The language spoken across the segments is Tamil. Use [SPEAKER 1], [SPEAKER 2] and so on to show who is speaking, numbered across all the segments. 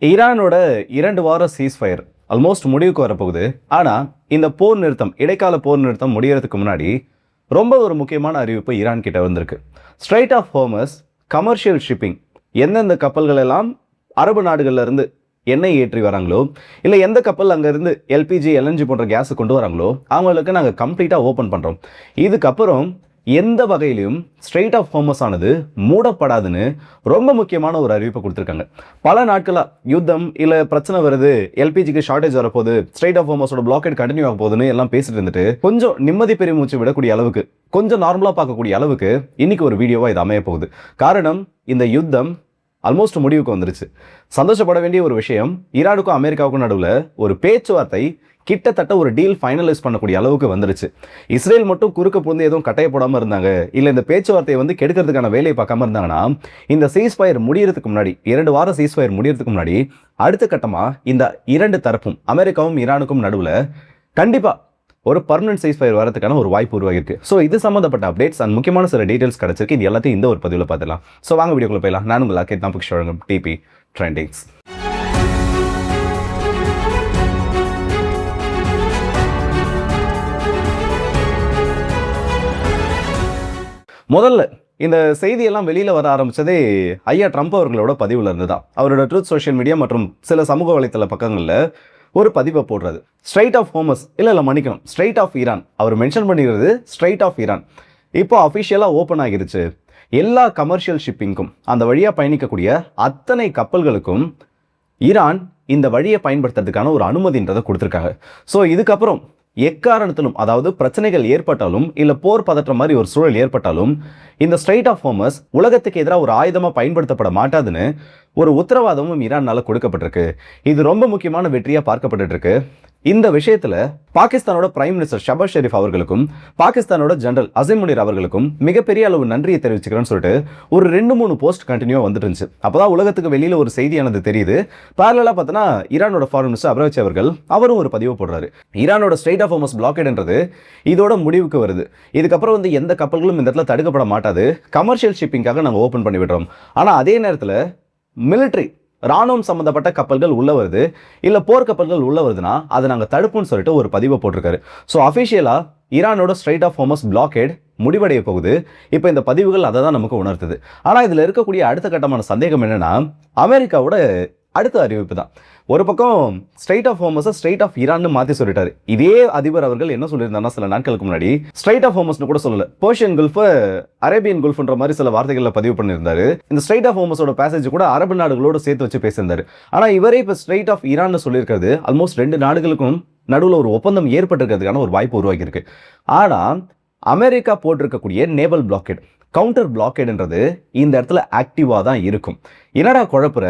[SPEAKER 1] ஈரானோட 2 வார சீஸ்ஃபயர் ஆல்மோஸ்ட் முடிவுக்கு வரப்போகுது. ஆனால் இந்த போர் நிறுத்தம், இடைக்கால போர் நிறுத்தம் முடியறதுக்கு முன்னாடி ரொம்ப ஒரு முக்கியமான அறிவிப்பு ஈரான் கிட்ட வந்திருக்கு. Strait of Hormuz commercial shipping, எந்தெந்த கப்பல்கள் எல்லாம் அரபு நாடுகள்ல இருந்து எண்ணெய் ஏற்றி வராங்களோ, இல்லை எந்த கப்பல் அங்கேருந்து எல்பிஜி எல்என்ஜி போன்ற கேஸை கொண்டு வராங்களோ அவங்களுக்கு நாங்கள் கம்ப்ளீட்டாக ஓப்பன் பண்ணுறோம். இதுக்கப்புறம் எந்த வகையிலையும் ஸ்ட்ரெயிட் ஆஃப் ஹோர்மஸ் ஆனது மூடப்படாதுன்னு ரொம்ப முக்கியமான ஒரு அறிவிப்பை கொடுத்துருக்காங்க. பல நாட்களாக யுத்தம் இல்லை பிரச்சனை வருது, எல்பிஜிக்கு ஷார்டேஜ் வரப்போகுது, ஸ்ட்ரெயிட் ஆஃப் ஹோர்மஸோட பிளாக்கெட் கண்டினியூ ஆக போகுதுன்னு எல்லாம் பேசிட்டு இருந்துட்டு கொஞ்சம் நிம்மதி பெருமூச்சு விடக்கூடிய அளவுக்கு, கொஞ்சம் நார்மலாக பார்க்கக்கூடிய அளவுக்கு இன்னைக்கு ஒரு வீடியோவாக இது அமைய போகுது. காரணம், இந்த யுத்தம் ஆல்மோஸ்ட் முடிவுக்கு வந்துருச்சு. சந்தோஷப்பட வேண்டிய ஒரு விஷயம், ஈரானுக்கும் அமெரிக்காவுக்கும் நடுவில் ஒரு பேச்சுவார்த்தை கிட்டத்தட்ட ஒரு டீல் ஃபைனலைஸ் பண்ணக்கூடிய அளவுக்கு வந்துருச்சு. இஸ்ரேல் மட்டும் குறுக்க புகுந்து எதுவும் கட்டைய போடாமல் இருந்தாங்க, இல்லை இந்த பேச்சுவார்த்தையை கெடுக்கிறதுக்கான வேலையை பார்க்காம இருந்தாங்கன்னா, இந்த சீஸ்ஃபயர் முடியறதுக்கு முன்னாடி, 2 வார சீஸ்ஃபயர் முடியறதுக்கு முன்னாடி அடுத்த கட்டமாக இந்த 2 தரப்பும் அமெரிக்காவும் ஈரானுக்கும் நடுவில் கண்டிப்பாக ஒரு பர்மனன்ட் சீஸ்ஃபயர் வரதுக்கான ஒரு வாய்ப்பு உருவாகிருக்கு. ஸோ இது சம்மந்தப்பட்ட அப்டேட்ஸ் அண்ட் முக்கியமான சில டீடைல்ஸ் கிடச்சிருக்கு. இது எல்லாத்தையும் இந்த ஒரு பதிவில் பார்த்துலாம். ஸோ வாங்க வீடியோக்குள்ள போயிடலாம். நான் உங்கள் அக்கேட் தான் புக்ஷ் வழங்கும் டிபி ட்ரெண்டிங்ஸ். முதல்ல இந்த செய்தியெல்லாம் வெளியில் வர ஆரம்பித்ததே ஐயா ட்ரம்ப் அவர்களோட பதிவில் இருந்து தான். அவரோட ட்ரூத் சோஷியல் மீடியா மற்றும் சில சமூக வலைத்தள பக்கங்களில் ஒரு பதிவை போடுறது. ஸ்ட்ரைட் ஆஃப் ஹோர்மஸ் இல்லை மன்னிக்கணும், ஸ்ட்ரைட் ஆஃப் ஈரான். அவர் மென்ஷன் பண்ணிக்கிறது ஸ்ட்ரைட் ஆஃப் ஈரான் இப்போ அஃபிஷியலாக ஓப்பன் ஆகிருச்சு. எல்லா கமர்ஷியல் ஷிப்பிங்க்கும், அந்த வழியாக பயணிக்கக்கூடிய அத்தனை கப்பல்களுக்கும் ஈரான் இந்த வழியை பயன்படுத்துறதுக்கான ஒரு அனுமதின்றதை கொடுத்துருக்காங்க. ஸோ இதுக்கப்புறம் எக்காரணத்திலும், அதாவது பிரச்சனைகள் ஏற்பட்டாலும் இல்லை போர் பதற்ற மாதிரி ஒரு சூழல் ஏற்பட்டாலும் இந்த ஸ்ட்ரைட் ஆஃப் ஹோர்மஸ் உலகத்துக்கு எதிராக ஒரு ஆயுதமாக பயன்படுத்தப்பட மாட்டாதுன்னு ஒரு உத்தரவாதமும் ஈரானால் கொடுக்கப்பட்டிருக்கு. இது ரொம்ப முக்கியமான வெற்றியாக பார்க்கப்பட்டு இருக்கு. இந்த விஷயத்தில் பாகிஸ்தானோட பிரைம் மினிஸ்டர் ஷபாஸ் ஷெரீப் அவர்களுக்கும் பாகிஸ்தானோட ஜெனரல் அசீம் முனீர் அவர்களுக்கும் மிகப்பெரிய அளவு நன்றியை தெரிவிச்சுக்கிறேன்னு சொல்லிட்டு ஒரு 2-3 போஸ்ட் கண்டினியூவாக வந்துட்டு இருந்துச்சு. அப்போதான் உலகத்துக்கு வெளியில் ஒரு செய்தியானது தெரியுது. பேரலாக பார்த்தோன்னா ஈரானோட ஃபாரின் மினிஸ்டர் அப்ராச்சி அவரும் ஒரு பதிவு போடுறாரு. ஈரானோட ஸ்ட்ரைட் ஆஃப் ஹோர்மஸ் பிளாக்கெட்ன்றது இதோட முடிவுக்கு வருது. இதுக்கப்புறம் எந்த கப்பல்களும் இந்த இடத்துல தடுக்கப்பட மாட்டாது. கமர்ஷியல் ஷிப்பிங்காக நாங்கள் ஓப்பன் பண்ணி விடுறோம். ஆனால் அதே நேரத்தில் மிலிட்ரி, ராணுவம் சம்பந்தப்பட்ட கப்பல்கள் உள்ள வருது, இல்லை போர் கப்பல்கள் உள்ள வருதுன்னா அதை நாங்கள் தடுப்புன்னு சொல்லிட்டு ஒரு பதிவை போட்டிருக்காரு. ஸோ அஃபிஷியலாக ஈரானோட ஸ்ட்ரைட் ஆஃப் ஹோர்மஸ் பிளாக்கெட் முடிவடைய போகுது. இப்போ இந்த பதிவுகள் அதை தான் நமக்கு உணர்த்துது. ஆனால் இதில் இருக்கக்கூடிய அடுத்த கட்டமான சந்தேகம் என்னன்னா, அமெரிக்காவோட அடுத்த அறிவிப்பு தான். ஒரு பக்கம் ஸ்ட்ரைட் ஆஃப் ஹோர்மஸை ஸ்ட்ரைட் ஆஃப் ஈரான்னு மாற்றி சொல்லிட்டாரு. இதே அதிபர் அவர்கள் என்ன சொல்லியிருந்தாருன்னா, சில நாட்களுக்கு முன்னாடி ஸ்ட்ரைட் ஆஃப் ஹோர்மஸ்னு கூட சொல்லல, பெர்ஷியன் குல்ஃப், அரேபியன் குல்ஃப்ன்ற மாதிரி சில வார்த்தைகளில் பதிவு பண்ணியிருந்தாரு. இந்த ஸ்ட்ரைட் ஆஃப் ஹோர்மஸோட பேசேஜ் கூட அரபு நாடுகளோடு சேர்த்து வச்சு பேசியிருந்தாரு. ஆனால் இவரே இப்போ ஸ்ட்ரைட் ஆஃப் ஈரான்னு சொல்லியிருக்கிறது ஆல்மோஸ்ட் 2 நாடுகளுக்கும் நடுவில் ஒரு ஒப்பந்தம் ஏற்பட்டிருக்கிறதுக்கான ஒரு வாய்ப்பு உருவாக்கியிருக்கு. ஆனால் அமெரிக்கா போட்டிருக்கக்கூடிய நேவல் பிளாக்கெட், கவுண்டர் பிளாக்கெட்ன்றது இந்த இடத்துல ஆக்டிவாக தான் இருக்கும். என்னடா குழப்புற,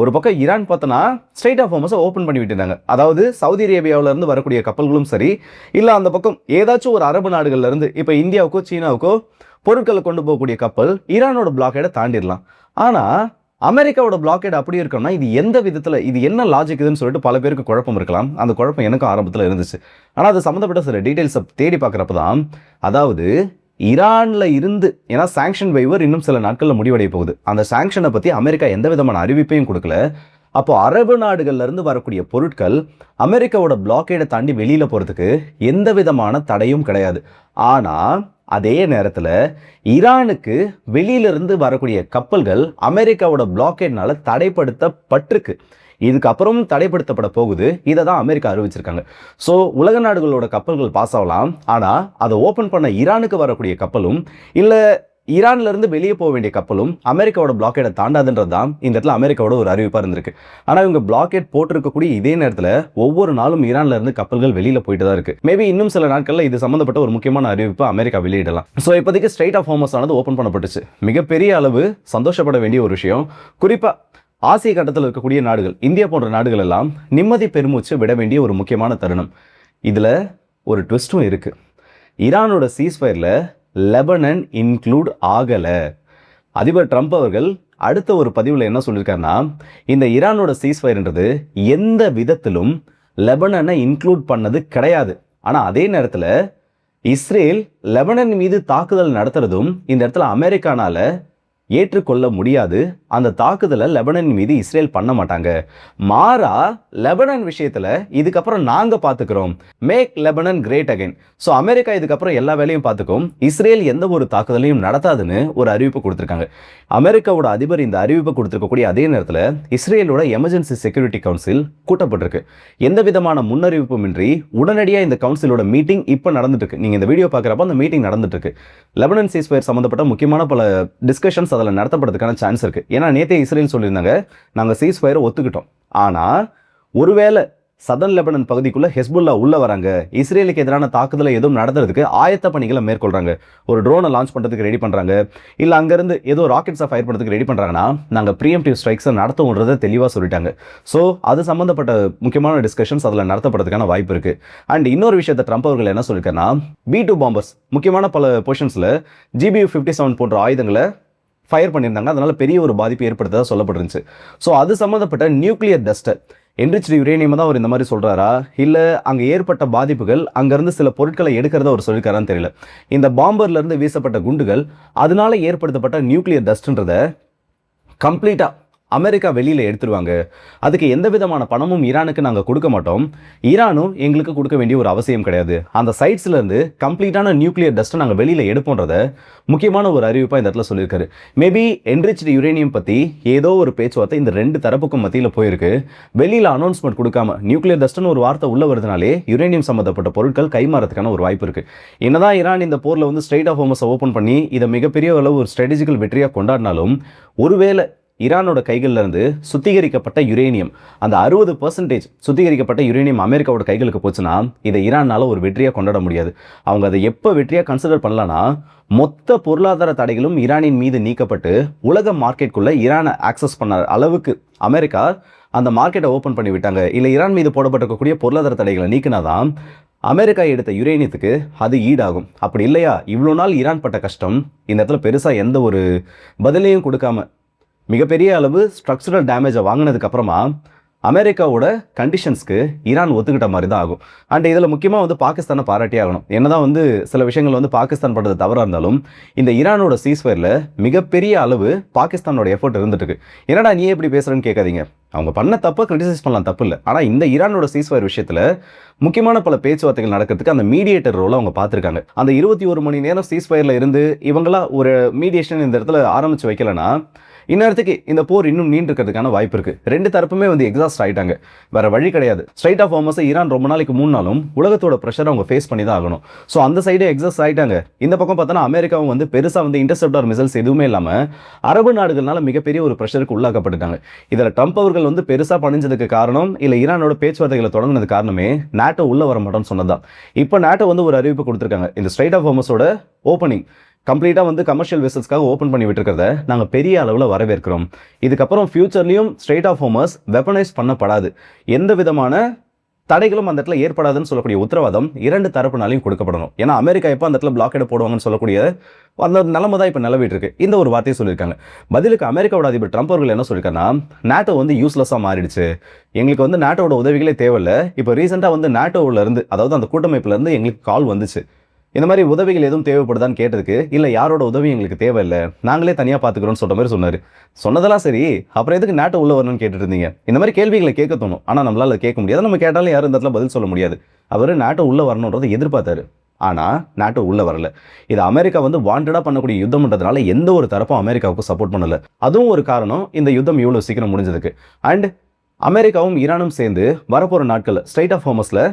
[SPEAKER 1] ஒரு பக்கம் ஈரான் பார்த்தோன்னா ஸ்ட்ரைட் ஆஃப் ஹோர்மஸை ஓப்பன் பண்ணி விட்டுருந்தாங்க. அதாவது சவுதி அரேபியாவிலேருந்து வரக்கூடிய கப்பல்களும் சரி, இல்லை அந்த பக்கம் ஏதாச்சும் ஒரு அரபு நாடுகள்லேருந்து இப்போ இந்தியாவுக்கோ சீனாவுக்கோ பொருட்களை கொண்டு போகக்கூடிய கப்பல் ஈரானோட பிளாக்கெட்டை தாண்டிடலாம். ஆனால் அமெரிக்காவோட பிளாக்கெட் அப்படி இருக்கணும்னா இது எந்த விதத்தில், இது என்ன லாஜிக் இதுன்னு சொல்லிட்டு பல பேருக்கு குழப்பம் இருக்கலாம். அந்த குழப்பம் எனக்கும் ஆரம்பத்தில் இருந்துச்சு. ஆனால் அது சம்மந்தப்பட்ட சில டீட்டெயில்ஸை தேடி பார்க்குறப்ப தான், அதாவது ஈரானில் இருந்து, ஏன்னா சாங்ஷன் வைவர் இன்னும் சில நாட்களில் முடிவடைய போகுது, அந்த சாங்ஷனை பற்றி அமெரிக்கா எந்த விதமான அறிவிப்பையும் கொடுக்கல. அப்போ அரபு நாடுகள்லேருந்து வரக்கூடிய பொருட்கள் அமெரிக்காவோட பிளாக்கெட்டை தாண்டி வெளியில் போகிறதுக்கு எந்த விதமான தடையும் கிடையாது. ஆனால் அதே நேரத்தில் ஈரானுக்கு வெளியிலிருந்து வரக்கூடிய கப்பல்கள் அமெரிக்காவோட பிளாக்கெட்னால தடைப்படுத்தப்பட்டிருக்கு. இதுக்கப்புறம் தடைப்படுத்தப்பட போகுது. இதை தான் அமெரிக்கா அறிவிச்சிருக்காங்க. ஸோ உலக நாடுகளோட கப்பல்கள் பாஸ் ஆகலாம், ஆனால் அதை ஓப்பன் பண்ண ஈரானுக்கு வரக்கூடிய கப்பலும் இல்லை ஈரான்லேருந்து வெளியே போக வேண்டிய கப்பலும் அமெரிக்காவோட பிளாக்கெட்டை தாண்டாதுன்றது தான் இந்த இடத்துல அமெரிக்காவோட ஒரு அறிவிப்பாக இருந்திருக்கு. ஆனால் இவங்க பிளாக்கெட் போட்டிருக்கக்கூடிய இதே நேரத்தில் ஒவ்வொரு நாளும் ஈரான்லேருந்து கப்பல்கள் வெளியில் போயிட்டு தான் இருக்குது. மேபி இன்னும் சில நாட்களில் இது சம்மந்தப்பட்ட ஒரு முக்கியமான அறிவிப்பு அமெரிக்கா வெளியிடலாம். ஸோ இப்போதைக்கு ஸ்ட்ரைட் ஆஃப் ஹோர்மஸ் ஆனது ஓப்பன் பண்ணப்பட்டுச்சு. மிகப்பெரிய அளவு சந்தோஷப்பட வேண்டிய ஒரு விஷயம். குறிப்பாக ஆசிய கட்டத்தில் இருக்கக்கூடிய நாடுகள், இந்தியா போன்ற நாடுகள் எல்லாம் நிம்மதி பெருமூச்சு விட வேண்டிய ஒரு முக்கியமான தருணம். இதில் ஒரு ட்விஸ்ட்டும் இருக்குது. ஈரானோட சீஸ்ஃபயரில் லெபனன் இன்க்ளூட் ஆகலை. அதிபர் ட்ரம்ப் அவர்கள் அடுத்த ஒரு பதிவில் என்ன சொல்லியிருக்காருன்னா, இந்த ஈரானோட சீஸ்ஃபயர்ன்றது எந்த விதத்திலும் லெபனனை இன்க்ளூட் பண்ணது கிடையாது. ஆனால் அதே நேரத்தில் இஸ்ரேல் லெபனன் மீது தாக்குதல் நடத்துறதும் இந்த இடத்துல அமெரிக்கானால ஏற்றுக்கொள்ள முடியாது. அந்த தாக்குதலை லெபனன் மீது இஸ்ரேல் பண்ண மாட்டாங்க. மாறா லெபனன் விஷயத்தில் இதுக்கப்புறம் நாங்கள் பார்த்துக்கிறோம், make Lebanon great again. So America இதுக்கப்புறம் எல்லா வேலையும் பார்த்துக்கும், இஸ்ரேல் எந்த ஒரு தாக்குதலையும் நடத்தாதுன்னு ஒரு அறிவிப்பு கொடுத்துருக்காங்க. அமெரிக்காவோட அதிபர் இந்த அறிவிப்பு கொடுத்துருக்கக்கூடிய அதே நேரத்தில் இஸ்ரேலோட எமர்ஜென்சி செக்யூரிட்டி கவுன்சில் கூட்டப்பட்டிருக்கு. எந்த விதமான முன்னறிவிப்புமின்றி உடனடியாக இந்த கவுன்சிலோட மீட்டிங் இப்போ நடந்துட்டு இருக்கு. நீங்கள் இந்த வீடியோ பார்க்குறப்ப அந்த மீட்டிங் நடந்துட்டு இருக்கு. லெபனன் சீஸ்ஃபயர் சம்மந்தப்பட்ட முக்கியமான பல டிஸ்கஷன்ஸ் அதில் நடத்தப்படுறதுக்கான சான்ஸ் இருக்கு. ஏன்னா நேற்றே இஸ்ரேல் சொல்லியிருந்தாங்க, நாங்கள் சீஸ்ஃபயரை ஒத்துக்கிட்டோம், ஆனால் ஒருவேளை சதன் லெபனன் பகுதிக்குள்ள ஹெஸ்புல்லா உள்ள வராங்க, இஸ்ரேலுக்கு எதிரான தாக்குதலை எதுவும் நடத்துறதுக்கு ஆயத்த பணிகளை மேற்கொள்றாங்க, ஒரு ட்ரோனை லான்ச் பண்ணுறதுக்கு ரெடி பண்ணுறாங்க, இல்லை அங்கேருந்து ஏதோ ராக்கெட்ஸை ஃபயர் பண்ணுறதுக்கு ரெடி பண்ணுறாங்கன்னா நாங்கள் ப்ரீஎம்டிவ் ஸ்ட்ரைக்ஸை நடத்துவோன்றதை தெளிவாக சொல்லிட்டாங்க. ஸோ அது சம்மந்தப்பட்ட முக்கியமான டிஸ்கஷன்ஸ் அதில் நடத்தப்படுறதுக்கான வாய்ப்பு இருக்குது. அண்ட் இன்னொரு விஷயத்தை ட்ரம்ப் அவர்கள் என்ன சொல்லியிருக்காருன்னா, B-2 பாம்பர்ஸ் முக்கியமான பல பொசிஷன்ஸில் GBU-57 போன்ற ஆயுதங்களை ஃபயர் பண்ணியிருந்தாங்க, அதனால் பெரிய ஒரு பாதிப்பு ஏற்படுத்ததாக சொல்லப்பட்டிருந்துச்சு. ஸோ அது சம்மந்தப்பட்ட நியூக்ளியர் டஸ்ட்டை என்ரிச்டு யுரேனியம் தான் அவர் இந்த மாதிரி சொல்கிறாரா, இல்லை அங்கே ஏற்பட்ட பாதிப்புகள் அங்கேருந்து சில பொருட்களை எடுக்கிறத அவர் சொல்லியிருக்காரான்னு தெரியல. இந்த பாம்பர்லேருந்து வீசப்பட்ட குண்டுகள் அதனால ஏற்படுத்தப்பட்ட நியூக்ளியர் டஸ்ட்ன்றதை கம்ப்ளீட்டாக அமெரிக்கா வெளியில் எடுத்துருவாங்க, அதுக்கு எந்த விதமான பணமும் ஈரானுக்கு நாங்கள் கொடுக்க மாட்டோம், ஈரானும் எங்களுக்கு கொடுக்க வேண்டிய ஒரு அவசியம் கிடையாது, அந்த சைட்ஸ்லேருந்து கம்ப்ளீட்டான நியூக்ளியர் டஸ்ட்டை நாங்கள் வெளியில் எடுப்போன்றத முக்கியமான ஒரு அறிவிப்பாக இந்த இடத்துல சொல்லியிருக்காரு. மேபி என்ரிச்டு யுரேனியம் பற்றி ஏதோ ஒரு பேச்சுவார்த்தை இந்த ரெண்டு தரப்புக்கும் மத்தியில் போயிருக்கு. வெளியில் அனௌன்ஸ்மெண்ட் கொடுக்காம நியூக்ளியர் டஸ்ட்னு ஒரு வார்த்தை உள்ள வருதுனாலே யுரேனியம் சம்மந்தப்பட்ட பொருட்கள் கைமாறதுக்கான ஒரு வாய்ப்பு இருக்குது. என்னதான் ஈரான் இந்த போரில் வந்து ஸ்ட்ரெயிட் ஆஃப் ஹோர்மஸை ஓப்பன் பண்ணி இதை மிகப்பெரிய அளவு ஒரு ஸ்ட்ராட்டஜிக்கல் வெற்றியாக கொண்டாடினாலும், ஒருவேளை ஈரானோட கைகளில் இருந்து சுத்திகரிக்கப்பட்ட யுரேனியம், அந்த 60% சுத்திகரிக்கப்பட்ட யுரேனியம் அமெரிக்காவோட கைகளுக்கு போச்சுன்னா இதை ஈரானால் ஒரு வெற்றியாக கொண்டாட முடியாது. அவங்க அதை எப்போ வெற்றியாக கன்சிடர் பண்ணலான்னா, மொத்த பொருளாதார தடைகளும் ஈரானின் மீது நீக்கப்பட்டு உலக மார்க்கெட்டுக்குள்ளே ஈரானை ஆக்சஸ் பண்ண அளவுக்கு அமெரிக்கா அந்த மார்க்கெட்டை ஓப்பன் பண்ணி விட்டாங்க, இல்லை ஈரான் மீது போடப்பட்டிருக்கக்கூடிய பொருளாதார தடைகளை நீக்கினாதான் அமெரிக்கா எடுத்த யுரேனியத்துக்கு அது ஈடாகும். அப்படி இல்லையா, இவ்வளோ நாள் ஈரான் பட்ட கஷ்டம் இந்த இடத்துல பெருசாக எந்த ஒரு பதிலையும் கொடுக்காம மிகப்பெரிய அளவு ஸ்ட்ரக்சரல் டேமேஜை வாங்கினதுக்கு அப்புறமா அமெரிக்காவோட கண்டிஷன்ஸ்க்கு ஈரான் ஒத்துக்கிட்ட மாதிரி தான் ஆகும். அண்ட் இதில் முக்கியமாக வந்து பாகிஸ்தானை பாராட்டி ஆகணும். என்னதான் வந்து சில விஷயங்கள் வந்து பாகிஸ்தான் பண்ணுறது தவறாக இருந்தாலும் இந்த ஈரானோட சீஸ்ஃபயரில் மிகப்பெரிய அளவு பாகிஸ்தானோட எஃபர்ட் இருந்துட்டு இருக்கு. என்னடா நீ எப்படி பேசுகிறேன்னு கேட்காதீங்க, அவங்க பண்ண தப்பை கிரிட்டிசைஸ் பண்ணலாம், தப்பு இல்லை. ஆனால் இந்த ஈரானோட சீஸ்ஃபயர் விஷயத்தில் முக்கியமான பல பேச்சுவார்த்தைகள் நடக்கிறதுக்கு அந்த மீடியேட்டர் ரோலை அவங்க பார்த்துருக்காங்க. அந்த 21 மணி நேரம் சீஸ்ஃபயரில் இருந்து இவங்களா ஒரு மீடியேஷன் இந்த இடத்துல ஆரம்பித்து வைக்கலைன்னா இந்நேரத்துக்கு இந்த போர் இன்னும் நீண்டிருக்கிறதுக்கான வாய்ப்பு இருக்குது. ரெண்டு தரப்புமே வந்து எக்ஸாஸ்ட் ஆகிட்டாங்க, வேற வழி கிடையாது. ஸ்ட்ரைட் ஆஃப் ஹோர்மஸை ஈரான் ரொம்ப நாளைக்கு முன்னாலும் உலகத்தோட ப்ரெஷரை அவங்க ஃபேஸ் பண்ணி தான் ஆகணும். ஸோ அந்த சைடு எக்ஸாஸ்ட் ஆகிட்டாங்க. இந்த பக்கம் பார்த்தோன்னா அமெரிக்காவும் வந்து பெருசாக வந்து இன்டர்செப்டார் மிசைல்ஸ் எதுவுமே இல்லாமல் அரபு நாடுகள்னால மிகப்பெரிய ஒரு ப்ரெஷருக்கு உள்ளாக்கப்பட்டுட்டாங்க. இதில் ட்ரம்ப் அவர்கள் வந்து பெருசாக பணிஞ்சதுக்கு காரணம், இல்லை ஈரானோட பேச்சுவார்த்தைகளை தொடங்கினது காரணமே நாட்டோ உள்ள வர மாட்டோம்னு சொன்னதான். இப்போ நாட்டோ வந்து ஒரு அறிவிப்பு கொடுத்துருக்காங்க, இந்த ஸ்ட்ரைட் ஆஃப் ஹோர்மஸோட ஓப்பனிங் கம்ப்ளீட்டாக வந்து கமர்ஷியல் வெசல்ஸ்க்காக ஓப்பன் பண்ணி விட்டுருக்கிறத நாங்கள் பெரிய அளவில் வரவேற்கிறோம். இதுக்கப்புறம் ஃபியூச்சர்லையும் ஸ்ட்ரெயிட் ஆஃப் ஹோர்மஸ் வெப்பனைஸ் பண்ணப்படாது, எந்த விதமான தடைகளும் அந்த இடத்துல ஏற்படாதுன்னு சொல்லக்கூடிய உத்தரவாதம் இரண்டு தரப்புனாலையும் கொடுக்கப்படணும். ஏன்னா அமெரிக்கா எப்போ அந்த இடத்துல பிளாக்கெட் போடுவாங்கன்னு சொல்லக்கூடிய அந்த நிலைமை தான் இப்போ நிலவிட்டு இருக்கு. இந்த ஒரு வார்த்தையை சொல்லியிருக்காங்க. பதிலுக்கு அமெரிக்காவோட அதிபர் ட்ரம்ப் அவர்கள் என்ன சொல்லியிருக்காங்கன்னா, நாட்டோ வந்து யூஸ்லெஸ்ஸாக மாறிடுச்சு, எங்களுக்கு வந்து நாட்டோட உதவிகளே தேவையில்லை. இப்போ ரீசெண்டாக வந்து நாட்டோவிலேருந்து, அதாவது அந்த கூட்டமைப்புலேருந்து எங்களுக்கு கால் வந்துச்சு, இந்த மாதிரி உதவிகள் எதுவும் தேவைப்படுதான்னு கேட்டதுக்கு, இல்லை யாரோட உதவி எங்களுக்கு தேவையில்லை, நாங்களே தனியாக பார்த்துக்கிறோன்னு சொல்கிற மாதிரி சொன்னார். சொன்னதெல்லாம் சரி, அப்புறம் எதுக்கு நாட்டோ உள்ள வரணும்னு கேட்டுட்டு இருந்தீங்க? இந்த மாதிரி கேள்விகளை கேட்க தோணும், ஆனால் நம்மளால் கேட்க முடியாது. நம்ம கேட்டாலும் யாரும் இந்த இடத்துல பதில் சொல்ல முடியாது. அவர் நாட்டோ உள்ள வரணுன்றதை எதிர்பார்த்தாரு, ஆனால் நாட்டோ உள்ள வரல. இது அமெரிக்கா வந்து வாண்டடாக பண்ணக்கூடிய யுத்தம்ன்றதுனால எந்த ஒரு தரப்பும் அமெரிக்காவுக்கு சப்போர்ட் பண்ணல. அதுவும் ஒரு காரணம் இந்த யுத்தம் இவ்வளோ சீக்கிரம் முடிஞ்சதுக்கு. அண்ட் அமெரிக்காவும் ஈரானும் சேர்ந்து வரப்போகிற நாட்களில் ஸ்ட்ரைட் ஆஃப் ஹோர்மஸில்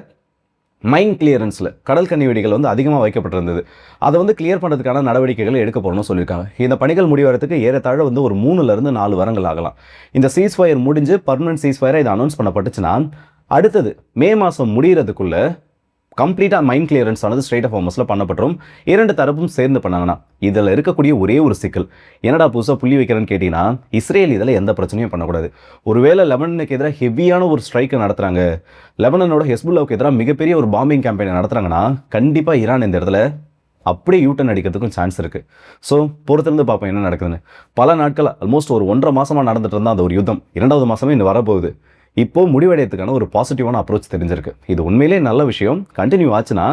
[SPEAKER 1] மைன் கிளியரன்ஸில் கடல் கன்னி வெடிகள் வந்து அதிகமாக வைக்கப்பட்டிருந்தது, அதை வந்து கிளியர் பண்ணுறதுக்கான நடவடிக்கைகள் எடுக்க போகணும்னு சொல்லியிருக்காங்க. இந்த பணிகள் முடிவதற்கு ஏறத்தாழ வந்து ஒரு 3 to 4 வாரங்கள் ஆகலாம். இந்த சீஸ்ஃபயர் முடிஞ்சு பர்மனன்ட் சீஸ்ஃபயரை இதை அனௌன்ஸ் பண்ணப்பட்டுச்சுன்னா அடுத்தது மே மாதம் முடிகிறதுக்குள்ள கம்ப்ளீட்டாக மைன் கிளியரன்ஸ் ஆனது ஸ்ட்ரைட் ஆஃப் ஹோர்மஸில் பண்ணப்பட்டுரும். இரண்டு தரப்பும் சேர்ந்து பண்ணாங்கன்னா இதில் இருக்கக்கூடிய ஒரே ஒரு சிக்கல், என்னடா புதுசாக புள்ளி வைக்கிறேன்னு கேட்டிங்கன்னா, இஸ்ரேல் இதில் எந்த பிரச்சனையும் பண்ணக்கூடாது. ஒருவேளை லெபனனுக்கு எதிராக ஹெவியான ஒரு ஸ்ட்ரைக்கை நடத்துகிறாங்க, லெபனனோட ஹெஸ்புல்லாவுக்கு எதிராக மிகப்பெரிய ஒரு பாம்பிங் கேம்பெயினை நடத்துகிறாங்கன்னா கண்டிப்பாக ஈரான் இந்த இடத்துல அப்படியே யூட்டன் அடிக்கிறதுக்கும் சான்ஸ் இருக்குது. ஸோ பொறுத்திருந்து பார்ப்போம் என்ன நடக்குதுன்னு. பல நாட்கள் ஆல்மோஸ்ட் ஒரு 1.5 மாதமாக நடந்துட்டு இருந்தால் அந்த ஒரு யுத்தம் 2வது மாதமே இன்னும் வரப்போகுது. இப்போ முடிவடையத்துக்கான ஒரு பாசிட்டிவான அப்ரோச் தெரிஞ்சிருக்கு. இது உண்மையிலே நல்ல விஷயம். கண்டினியூ ஆச்சுன்னா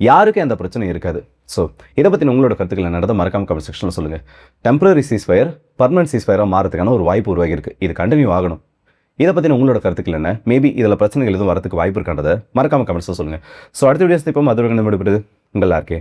[SPEAKER 1] யாருக்கும் எந்த பிரச்சனையும் இருக்காது. ஸோ இதை பற்றின உங்களோட கருத்துக்கள் என்னன்றதை மறக்காம கமெண்ட் செக்ஷனில் சொல்லுங்கள். டெம்பரரி சீஸ்ஃபயர் பர்மனன்ட் சீஸ்ஃபயராக மாறதுக்கான ஒரு வாய்ப்பு உருவாகி இருக்குது. இது கண்டினியூ ஆகணும். இதை பற்றின உங்களோட கருத்துக்கள் என்ன? மேபி இதில் பிரச்சனைகள் எதுவும் வரதுக்கு வாய்ப்பு இருக்கான்றதை மறக்காம கமெண்ட்ஸில் சொல்லுங்கள். ஸோ அடுத்த வீடியோஸ் இப்போ மதுரை விடுபடுது உங்கள் ஆர்கே.